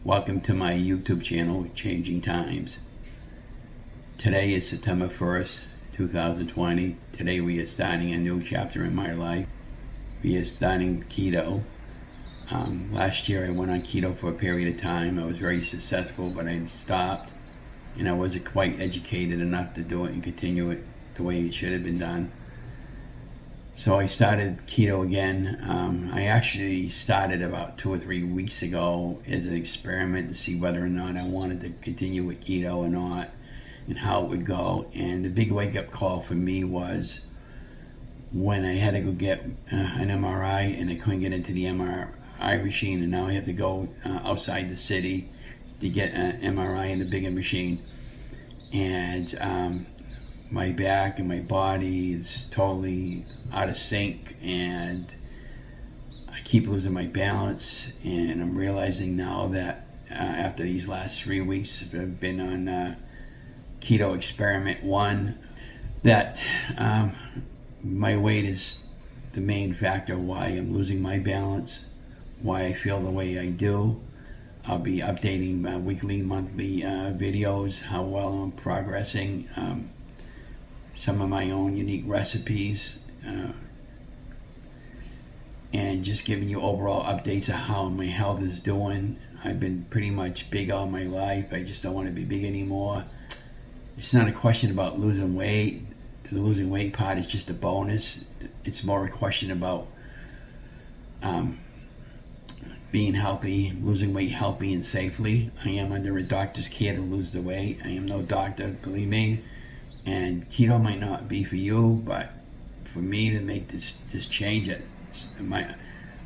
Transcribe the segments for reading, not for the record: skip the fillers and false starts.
Welcome to my YouTube channel, Changing Times. Today is September 1st, 2020. Today we are starting a new chapter in my life. We are starting keto. Last year I went on keto for a period of time. I was very successful, but I stopped, and I wasn't quite educated enough to do it and continue it the way it should have been done. So I started keto again. I actually started about 2 or 3 weeks ago as an experiment to see whether or not I wanted to continue with keto or not, and how it would go. And the big wake-up call for me was when I had to go get an MRI, and I couldn't get into the MRI machine, and now I have to go outside the city to get an MRI in the bigger machine. And my back and my body is totally out of sync, and I keep losing my balance. And I'm realizing now that after these last 3 weeks I've been on keto experiment 1, that my weight is the main factor why I'm losing my balance, why I feel the way I do. I'll be updating weekly, monthly videos, how well I'm progressing, some of my own unique recipes, and just giving you overall updates of how my health is doing. I've been pretty much big all my life. I just don't want to be big anymore. It's not a question about losing weight. The losing weight part is just a bonus. It's more a question about being healthy, losing weight healthy and safely. I am under a doctor's care to lose the weight. I am no doctor, believe me. And keto might not be for you, but for me to make this change,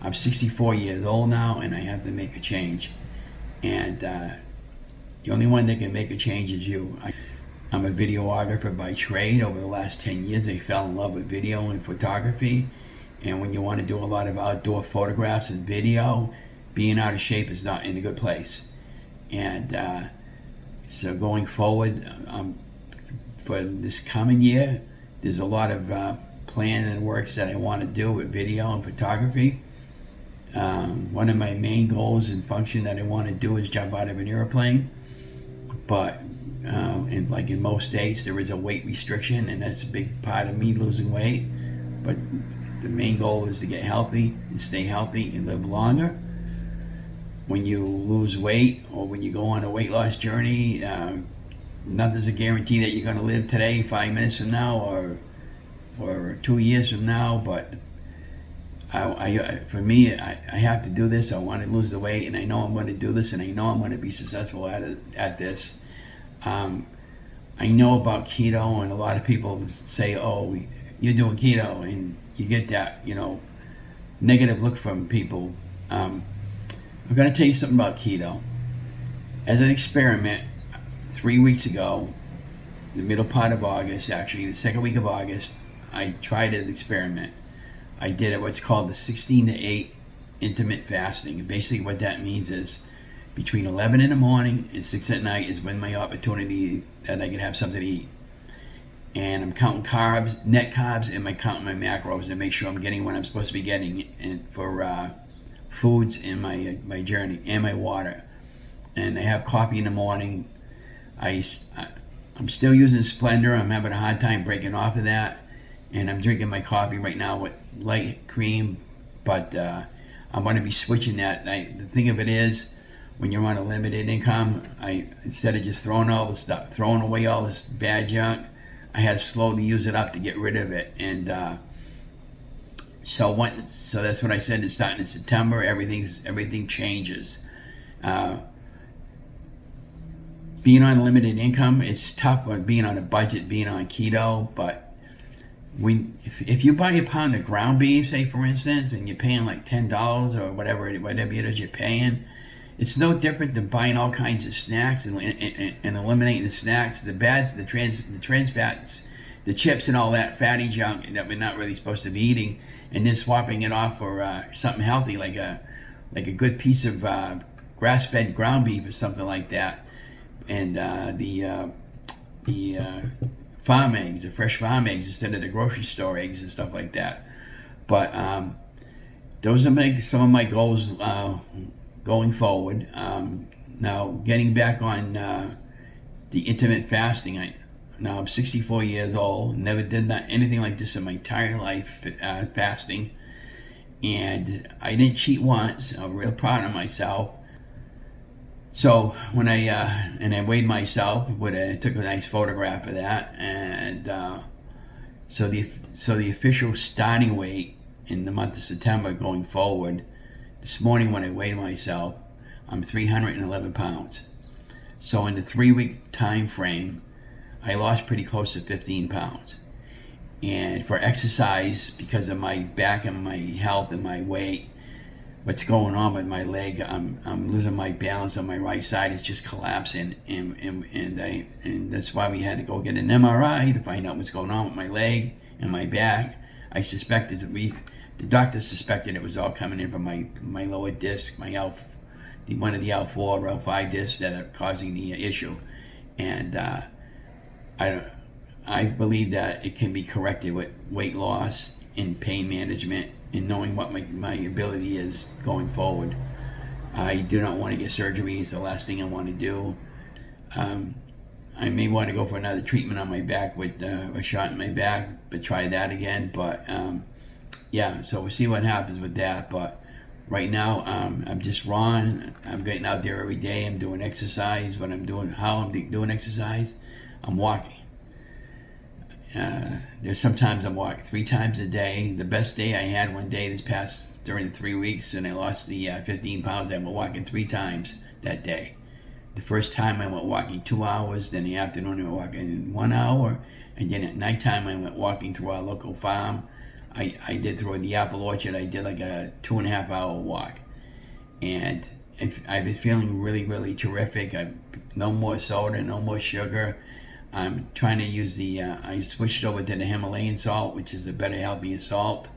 I'm 64 years old now, and I have to make a change. And the only one that can make a change is you. I'm a videographer by trade. Over the last 10 years, I fell in love with video and photography. And when you want to do a lot of outdoor photographs and video, being out of shape is not in a good place. And so going forward, for this coming year, there's a lot of planning and works that I want to do with video and photography. One of my main goals and function that I want to do is jump out of an airplane, but in most states there is a weight restriction, and that's a big part of me losing weight. But the main goal is to get healthy and stay healthy and live longer. When you lose weight, or when you go on a weight loss journey, nothing's a guarantee that you're going to live today, 5 minutes from now, or 2 years from now. But for me, I have to do this. I want to lose the weight, and I know I'm going to do this, and I know I'm going to be successful at this. I know about keto, and a lot of people say, "Oh, you're doing keto," and you get that, negative look from people. I'm going to tell you something about keto. As an experiment, 3 weeks ago, the middle part of August, actually the second week of August, I tried an experiment. I did what's called the 16 to 8 intermittent fasting. And basically what that means is between 11 in the morning and 6 at night is when my opportunity that I can have something to eat. And I'm counting carbs, net carbs, and I'm counting my macros and make sure I'm getting what I'm supposed to be getting, and for foods in my journey, and my water. And I have coffee in the morning. I'm still using Splendor. I'm having a hard time breaking off of that, and I'm drinking my coffee right now with light cream, but I'm going to be switching that. The thing of it is, when you're on a limited income, instead of just throwing away all this bad junk, I had to slowly use it up to get rid of it. And so that's what I said, is starting in September, everything changes. Being on limited income is tough, on being on a budget, being on keto. But if you buy a pound of ground beef, say for instance, and you're paying like $10 or whatever it is you're paying, it's no different than buying all kinds of snacks and eliminating the snacks, the trans fats, the chips and all that fatty junk that we're not really supposed to be eating, and then swapping it off for something healthy like a good piece of grass-fed ground beef or something like that. And the farm eggs, the fresh farm eggs, instead of the grocery store eggs and stuff like that. But those are some of my goals going forward. Now, getting back on the intermittent fasting, now I'm 64 years old, never did anything like this in my entire life, fasting. And I didn't cheat once. I'm real proud of myself. So when I weighed myself, I took a nice photograph of that, and so the official starting weight in the month of September going forward, this morning when I weighed myself, I'm 311 pounds. So in the 3-week time frame, I lost pretty close to 15 pounds. And for exercise, because of my back and my health and my weight, what's going on with my leg, I'm losing my balance on my right side. It's just collapsing, and that's why we had to go get an MRI to find out what's going on with my leg and my back. I suspected the doctor suspected it was all coming in from my lower disc, one of the L4 or L5 discs that are causing the issue, and I believe that it can be corrected with weight loss and pain management and knowing what my ability is going forward. I do not want to get surgery. It's the last thing I want to do. I may want to go for another treatment on my back with a shot in my back, but try that again. But yeah, so we'll see what happens with that. But right now, I'm just raw. I'm getting out there every day. I'm doing exercise. How I'm doing exercise, I'm walking. There's sometimes I'm walking 3 times a day. The best day I had one day during the 3 weeks, and I lost the 15 pounds. I went walking 3 times that day. The first time I went walking 2 hours, then the afternoon I went walking 1 hour, and then at nighttime I went walking through our local farm. I did through the apple orchard. I did like a 2.5 hour walk, and I've been feeling really, really terrific. No more soda, no more sugar. I'm trying to use I switched over to the Himalayan salt, which is a better, healthier salt.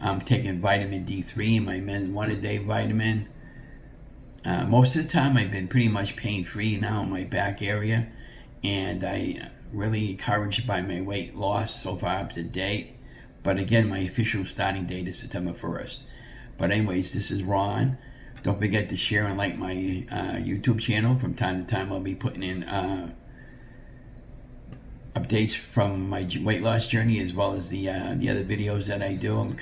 I'm taking vitamin D3 and my men's 1-a-day vitamin. Most of the time I've been pretty much pain-free now in my back area, and I really encouraged by my weight loss so far up to date. But again, my official starting date is September 1st. But anyways, this is Ron. Don't forget to share and like my YouTube channel. From time to time I'll be putting in updates from my weight loss journey, as well as the other videos that I do.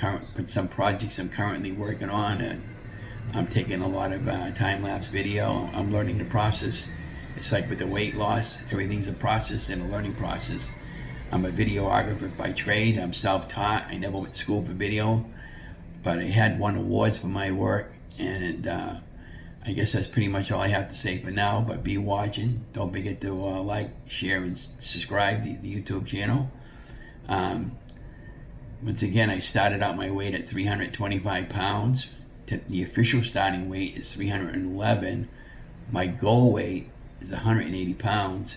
Some projects I'm currently working on, and I'm taking a lot of time-lapse video. I'm learning the process. It's like with the weight loss, everything's a process and a learning process. I'm a videographer by trade. I'm self-taught. I never went to school for video, but I had won awards for my work, and I guess that's pretty much all I have to say for now. But be watching. Don't forget to like, share, and subscribe to the YouTube channel. Once again, I started out my weight at 325 pounds. The official starting weight is 311. My goal weight is 180 pounds.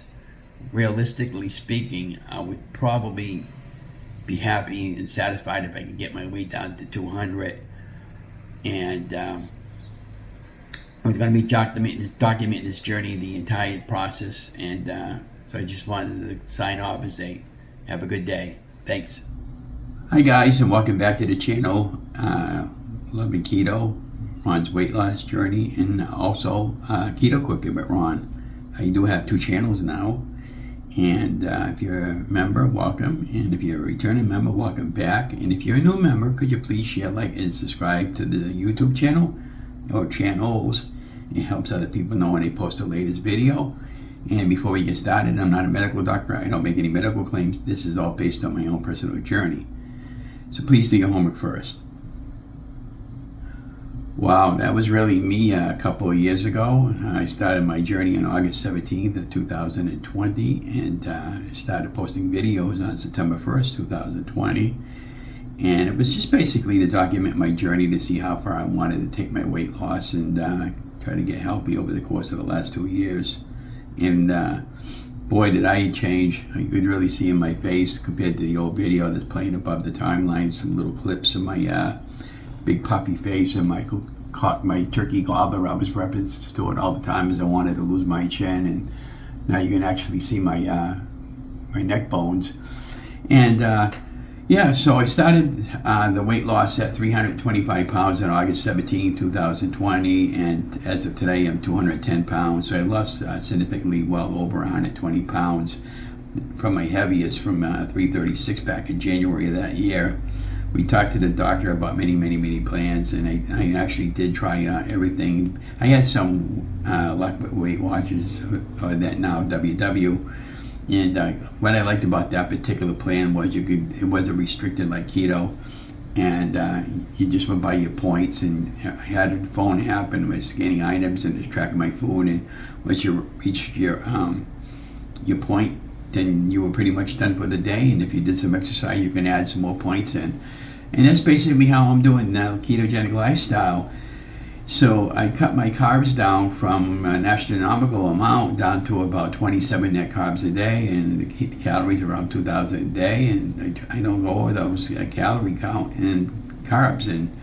Realistically speaking, I would probably be happy and satisfied if I could get my weight down to 200. And I was going to be documenting this journey, the entire process, and so I just wanted to sign off and say, have a good day. Thanks. Hi guys, and welcome back to the channel, Lovin Keto, Ron's weight loss journey, and also Keto Cooking with Ron. I do have 2 channels now, and if you're a member, welcome, and if you're a returning member, welcome back, and if you're a new member, could you please share, like, and subscribe to the YouTube channel or channels. It helps other people know when they post the latest video. And before we get started, I'm not a medical doctor. I don't make any medical claims. This is all based on my own personal journey. So please do your homework first. Wow, that was really me a couple of years ago. I started my journey on August 17th of 2020, and started posting videos on September 1st, 2020. And it was just basically to document my journey, to see how far I wanted to take my weight loss, and try to get healthy over the course of the last 2 years. And boy, did I change. I could really see in my face compared to the old video that's playing above the timeline, some little clips of my big puffy face and my turkey gobbler. I was referenced to it all the time as I wanted to lose my chin, and now you can actually see my neck bones. And Yeah, so I started the weight loss at 325 pounds on August 17, 2020, and as of today, I'm 210 pounds. So I lost significantly well over 120 pounds from my heaviest from 336 back in January of that year. We talked to the doctor about many plans, and I actually did try everything. I had some luck with Weight Watchers, that now WW. And what I liked about that particular plan was it wasn't restricted like keto, and you just went by your points, and I had a phone app and was scanning items and just tracking my food, and once you reached your point, then you were pretty much done for the day. And if you did some exercise, you can add some more points in, and that's basically how I'm doing now, ketogenic lifestyle. So I cut my carbs down from an astronomical amount down to about 27 net carbs a day, and the calories around 2,000 a day, and I don't go over those calorie count and carbs. And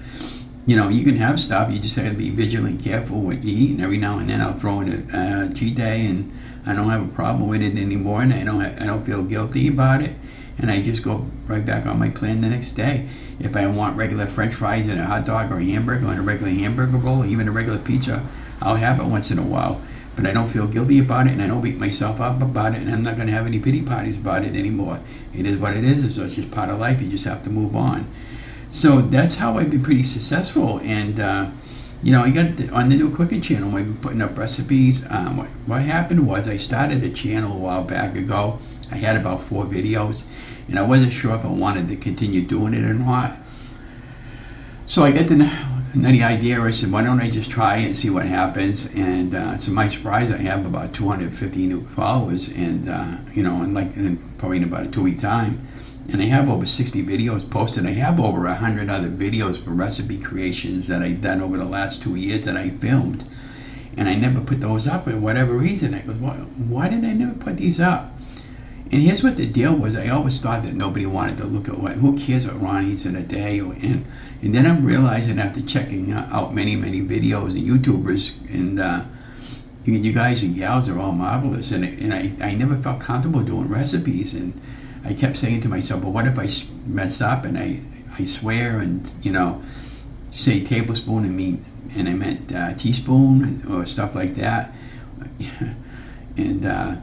you can have stuff, you just have to be vigilant, careful what you eat, and every now and then I'll throw in a cheat day, and I don't have a problem with it anymore, and I don't feel guilty about it, and I just go right back on my plan the next day. If I want regular French fries and a hot dog or a hamburger and a regular hamburger roll, or even a regular pizza, I'll have it once in a while. But I don't feel guilty about it, and I don't beat myself up about it, and I'm not going to have any pity parties about it anymore. It is what it is, so it's just part of life. You just have to move on. So that's how I've been pretty successful. And I got on the new cooking channel, I've been putting up recipes. What happened was I started a channel a while back ago. I had about 4 videos, and I wasn't sure if I wanted to continue doing it or not. So I got the nutty idea. I said, why don't I just try it and see what happens? And to my surprise, I have about 250 new followers, and probably in about a 2-week time. And I have over 60 videos posted. I have over 100 other videos for recipe creations that I've done over the last 2 years that I filmed. And I never put those up for whatever reason. I go, why did I never put these up? And here's what the deal was. I always thought that nobody wanted to look at who cares what Ron eats in a day. And then I'm realizing after checking out many videos and YouTubers, and you guys and gals are all marvelous. And I never felt comfortable doing recipes. And I kept saying to myself, well, what if I mess up and I swear and, say tablespoon and I meant teaspoon or stuff like that. And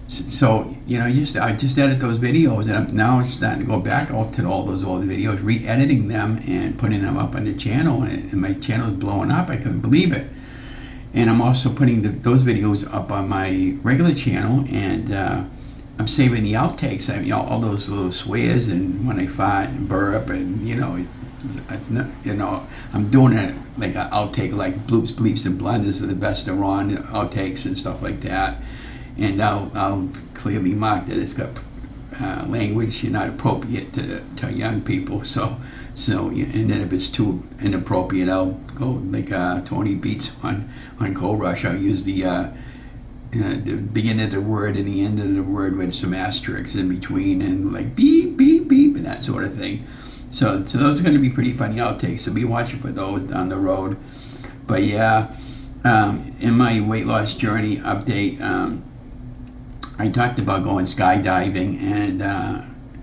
so I just edit those videos, and I'm now starting to go back to all those old videos, re-editing them and putting them up on the channel, and my channel is blowing up. I couldn't believe it. And I'm also putting those videos up on my regular channel, and I'm saving the outtakes. I mean, all those little swears and when I fart and burp, and it's not, I'm doing it like an outtake, like bloops, bleeps, and blunders are the best of Ron outtakes and stuff like that. And I'll clearly mark that it's got language not appropriate to young people. So and then if it's too inappropriate, I'll go like Tony Beats on Cold Rush. I'll use the beginning of the word and the end of the word with some asterisks in between, and like beep beep beep and that sort of thing. So those are going to be pretty funny outtakes. So be watching for those down the road. But yeah, in my weight loss journey update, I talked about going skydiving and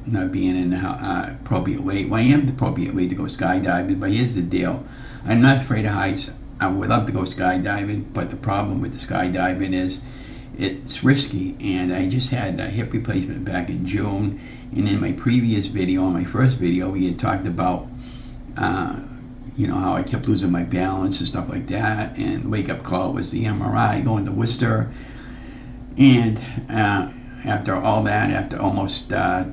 not being in the appropriate weight. Well, I am the appropriate weight to go skydiving, but here's the deal. I'm not afraid of heights. I would love to go skydiving, but the problem with the skydiving is it's risky, and I just had a hip replacement back in June, and in my previous video, my first video, we had talked about how I kept losing my balance and stuff like that, and wake-up call was the MRI, going to Worcester. And after all that, after almost not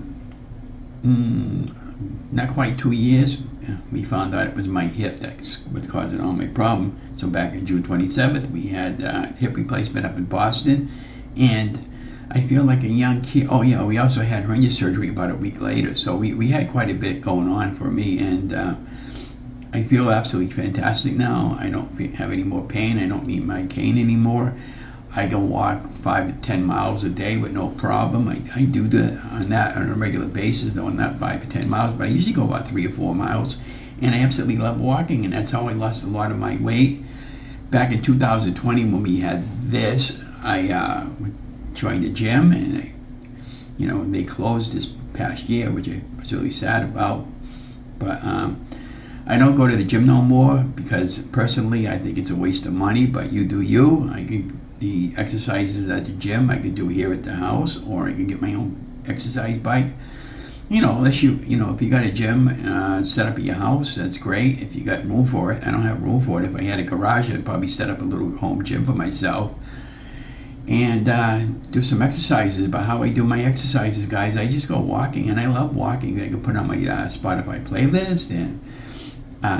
quite 2 years, we found out it was my hip that was causing all my problem. So back on June 27th, we had hip replacement up in Boston, and I feel like a young kid. Oh yeah, we also had hernia surgery about a week later. So we had quite a bit going on for me, and I feel absolutely fantastic now. I don't have any more pain. I don't need my cane anymore. I can walk 5 to 10 miles a day with no problem. I do that on a regular basis, though not 5 to 10 miles, but I usually go about 3 or 4 miles, and I absolutely love walking, and that's how I lost a lot of my weight. Back in 2020, when we had this, I joined the gym, and they closed this past year, which I was really sad about. But I don't go to the gym no more because personally I think it's a waste of money, but you do you. The exercises at the gym I could do here at the house, or I can get my own exercise bike. Unless if you got a gym set up at your house, that's great. If you got room for it. I don't have room for it. If I had a garage, I'd probably set up a little home gym for myself and do some exercises. But how I do my exercises, guys, I just go walking, and I love walking. I can put on my Spotify playlist, and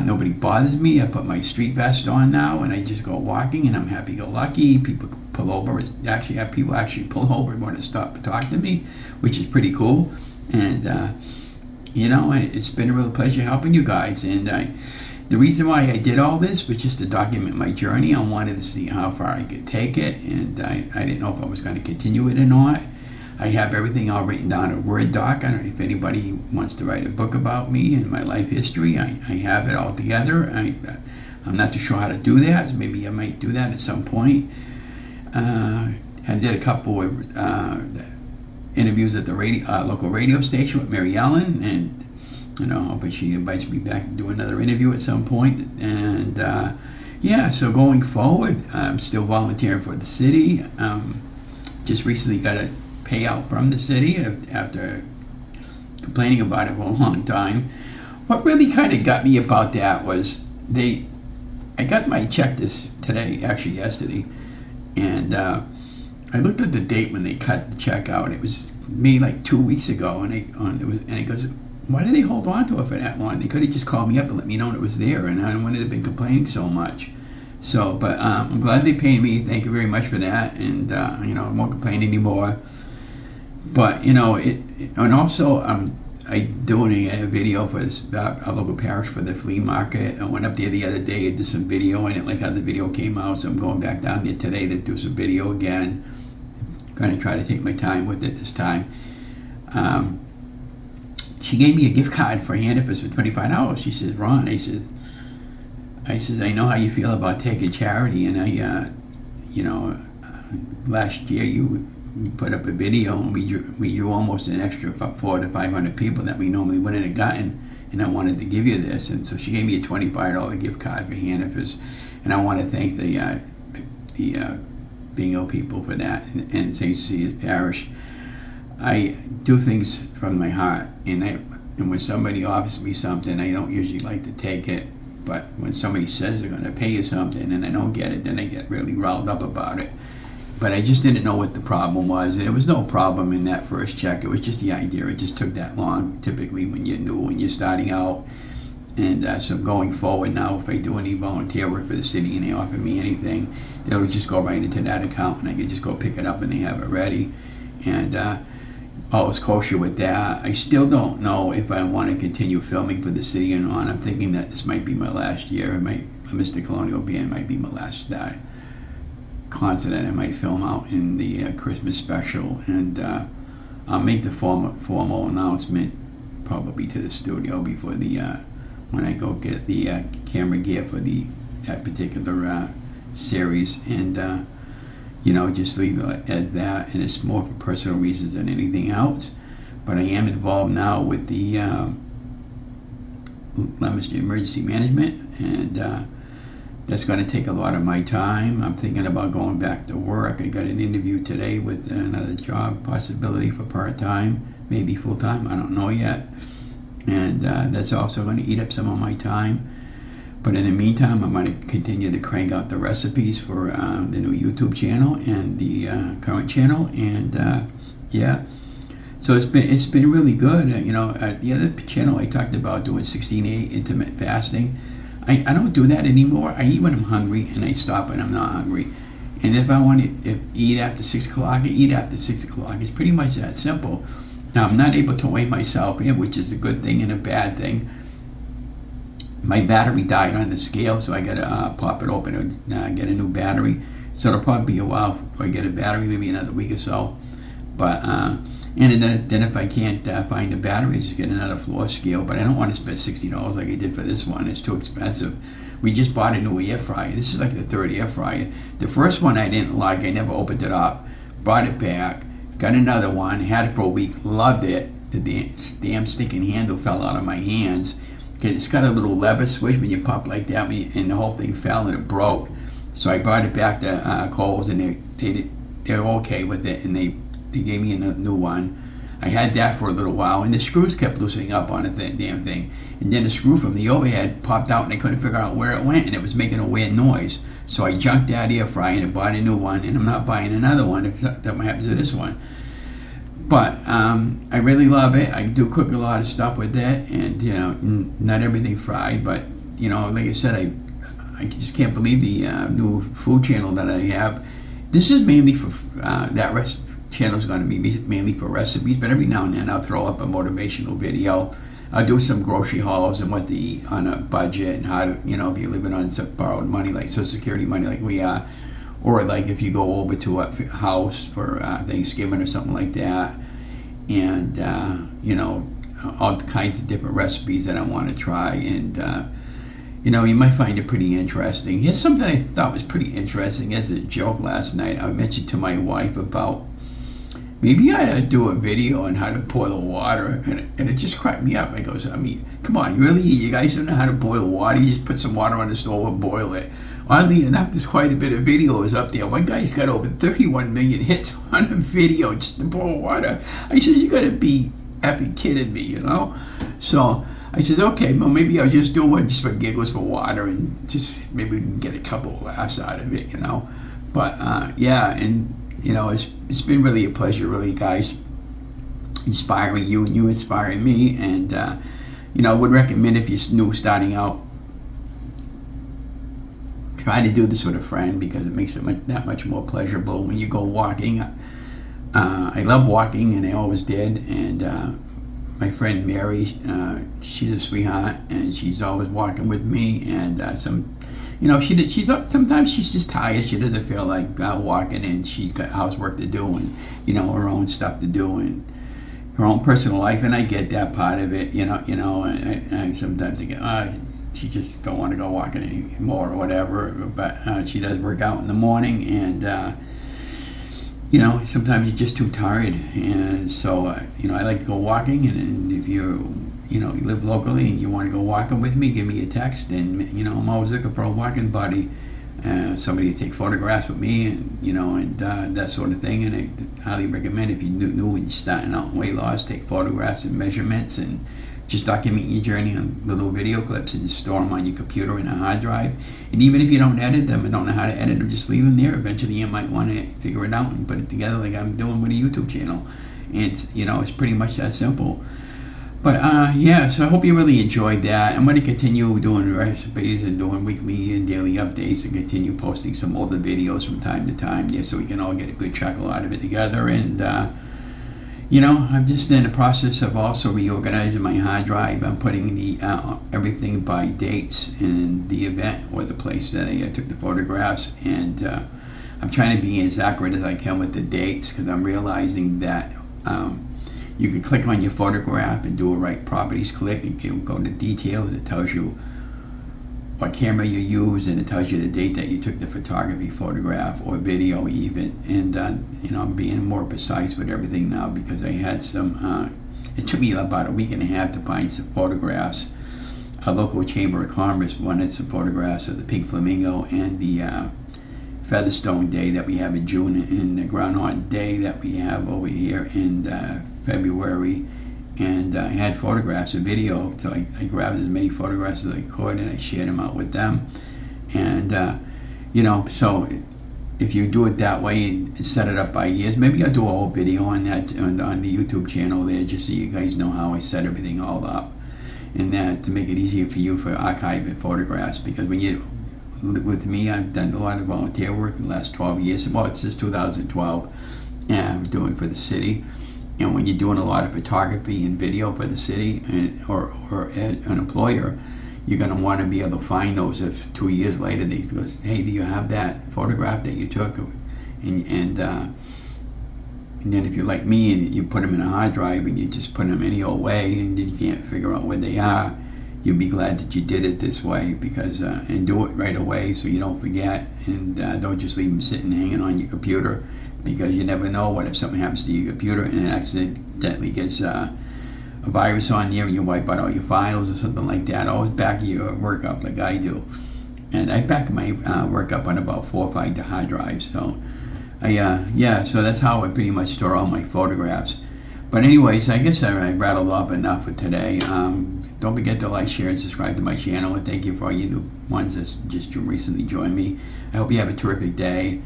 nobody bothers me. I put my street vest on now, and I just go walking, and I'm happy-go-lucky. People pull over. Actually, have people actually pull over and want to stop and talk to me, which is pretty cool. And it's been a real pleasure helping you guys. And the reason why I did all this was just to document my journey. I wanted to see how far I could take it, and I didn't know if I was going to continue it or not. I have everything all written down in a Word doc. I don't know if anybody wants to write a book about me and my life history. I have it all together. I'm not too sure how to do that. So maybe I might do that at some point. I did a couple of interviews at the local radio station with Mary Ellen, and hoping she invites me back to do another interview at some point. And so going forward, I'm still volunteering for the city. Just recently got a payout from the city after complaining about it for a long time. What really kind of got me about that was I got my check yesterday, and I looked at the date when they cut the check out. It was made like 2 weeks ago, and it goes, why did they hold on to it for that long? They could have just called me up and let me know it was there, and I wouldn't have been complaining so much. So, but I'm glad they paid me. Thank you very much for that, and I won't complain anymore. But and also I'm doing a video for our local parish for the flea market. I went up there the other day and did some video, and I didn't like how the video came out, so I'm going back down there today to do some video again. Going to try to take my time with it this time. She gave me a gift card for Hannaford's for $25. She says, Ron, I says, I know how you feel about taking charity, and last year you put up a video, and we drew almost an extra 400 to 500 people that we normally wouldn't have gotten, and I wanted to give you this. And so she gave me a $25 gift card for Hannaford's, and I want to thank the Bingo people for that, and St. Cecilia's Parish. I do things from my heart, and when somebody offers me something, I don't usually like to take it. But when somebody says they're going to pay you something and I don't get it, then I get really riled up about it. But I just didn't know what the problem was. There was no problem in that first check. It was just the idea. It just took that long, typically when you're starting out. And so going forward now, if I do any volunteer work for the city and they offer me anything, they'll just go right into that account, and I can just go pick it up and they have it ready. And all was kosher with that. I still don't know if I want to continue filming for the city or not. I'm thinking that this might be my last year. Mr. Colonial Band might be my last concert that I might film out in the Christmas special. And I'll make the formal announcement probably to the studio before when I go get the camera gear for that particular series. And just leave it as that, and it's more for personal reasons than anything else. But I am involved now with the Leominster Emergency Management, and that's going to take a lot of my time. I'm thinking about going back to work. I got an interview today with another job possibility for part-time, maybe full-time, I don't know yet. And that's also going to eat up some of my time. But in the meantime, I'm going to continue to crank out the recipes for the new YouTube channel and the current channel, and so it's been really good. The other channel I talked about doing 16/8 intermittent fasting. I don't do that anymore. I eat when I'm hungry, and I stop when I'm not hungry. And if I want to eat after 6 o'clock, I eat after 6 o'clock. It's pretty much that simple. Now, I'm not able to weigh myself in, which is a good thing and a bad thing. My battery died on the scale, so I got to pop it open and get a new battery. So it'll probably be a while before I get a battery, maybe another week or so. But and then if I can't find a battery, I just get another floor scale. But I don't want to spend $60 like I did for this one. It's too expensive. We just bought a new air fryer. This is like the third air fryer. The first one I didn't like. I never opened it up. Brought it back. Got another one. Had it for a week. Loved it. damn stinking handle fell out of my hands. It's got a little lever switch when you pop like that, and the whole thing fell and it broke. So I brought it back to Kohl's, and they're okay with it, and they gave me a new one. I had that for a little while, and the screws kept loosening up on the damn thing. And then the screw from the overhead popped out, and I couldn't figure out where it went, and it was making a weird noise. So I junked that air fryer and bought a new one, and I'm not buying another one if something happens to this one. But I really love it. I do cook a lot of stuff with it, and not everything fried, but like I said, I just can't believe the new food channel that I have. This is mainly for that channel is going to be mainly for recipes, but every now and then I'll throw up a motivational video. I'll do some grocery hauls and what to eat on a budget, and how to, if you're living on some borrowed money, like Social Security money, like we are, or like if you go over to a house for Thanksgiving or something like that, and all kinds of different recipes that I want to try, and you might find it pretty interesting. Here's something I thought was pretty interesting as a joke last night. I mentioned to my wife about maybe I ought to do a video on how to boil water, and it just cracked me up. I goes, come on, really? You guys don't know how to boil water? You just put some water on the stove and boil it. Oddly enough, there's quite a bit of videos up there. One guy's got over 31 million hits on a video just to boil water. I said, you gotta be effing kidding me, So I said, okay, well, maybe I'll just do one just for giggles for water, and just maybe we can get a couple of laughs out of it, But yeah, and it's been really a pleasure, really, guys, inspiring you and you inspiring me. And I would recommend, if you're new starting out, try to do this with a friend, because it makes it that much more pleasurable when you go walking. I love walking, and I always did, and my friend Mary, she's a sweetheart, and she's always walking with me, and she's sometimes she's just tired. She doesn't feel like walking, and she's got housework to do, and her own stuff to do, and her own personal life, and I get that part of it, and I sometimes I get, she just don't want to go walking anymore or whatever, but she does work out in the morning, and sometimes you're just too tired, and so I like to go walking, and if you live locally and you want to go walking with me, give me a text, and I'm always looking for a walking buddy, somebody to take photographs with me, and that sort of thing. And I highly recommend, if you're new and you're starting out in weight loss, take photographs and measurements, and just document your journey on little video clips, and store them on your computer in a hard drive. And even if you don't edit them and don't know how to edit them, just leave them there. Eventually you might want to figure it out and put it together, like I'm doing with a YouTube channel. And it's pretty much that simple. But so I hope you really enjoyed that. I'm going to continue doing recipes and doing weekly and daily updates, and continue posting some older videos from time to time, so we can all get a good chuckle out of it together. And I'm just in the process of also reorganizing my hard drive. I'm putting the everything by dates and the event or the place that I took the photographs, and I'm trying to be as accurate as I can with the dates, because I'm realizing that you can click on your photograph and do a right properties click, and you go to details. It tells you what camera you use, and it tells you the date that you took the photography, photograph, or video even. And I'm being more precise with everything now, because I had some it took me about a week and a half to find some photographs. A local chamber of commerce wanted some photographs of the pink flamingo, and the Featherstone Day that we have in June, and the Groundhog Day that we have over here in February. And I had photographs and video, so I grabbed as many photographs as I could, and I shared them out with them. And so if you do it that way and set it up by years, maybe I'll do a whole video on that on the YouTube channel there, just so you guys know how I set everything all up, and that to make it easier for you for archiving photographs. Because when you with me, I've done a lot of volunteer work in the last 12 years. Well, it's since 2012, and I'm doing for the city. And when you're doing a lot of photography and video for the city, or an employer, you're going to want to be able to find those if 2 years later they go, hey, do you have that photograph that you took? And then if you're like me and you put them in a hard drive and you just put them any old way and you can't figure out where they are, you'll be glad that you did it this way, because and do it right away so you don't forget, and don't just leave them sitting hanging on your computer, because you never know what if something happens to your computer and it accidentally gets a virus on there and you wipe out all your files or something like that. Always back your work up like I do. And I back my work up on about 4 or 5 hard drives. So, so that's how I pretty much store all my photographs. But anyways, I guess I rattled off enough for today. Don't forget to like, share, and subscribe to my channel. And thank you for all you new ones that just recently joined me. I hope you have a terrific day.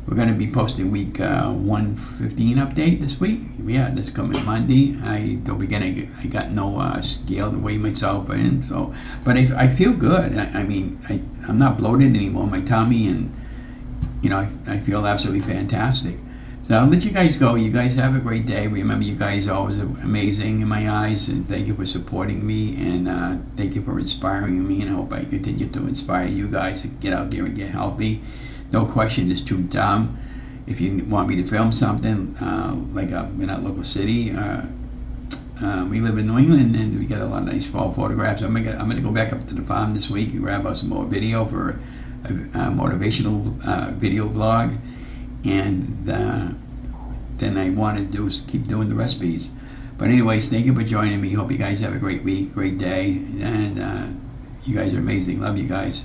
We're going to be posting week 115 update this week. Yeah, this coming Monday. Don't forget, I got no scale to weigh myself in. So, but I feel good. I mean, I'm not bloated anymore. My tummy, and I feel absolutely fantastic. So I'll let you guys go. You guys have a great day. Remember, you guys are always amazing in my eyes, and thank you for supporting me, and thank you for inspiring me, and I hope I continue to inspire you guys to get out there and get healthy. No question, it's too dumb. If you want me to film something, in our local city, we live in New England, and we get a lot of nice fall photographs. I'm gonna go back up to the farm this week and grab out some more video for a motivational video vlog. And then I want to do is keep doing the recipes. But anyways, thank you for joining me. Hope you guys have a great week, great day, and you guys are amazing. Love you guys.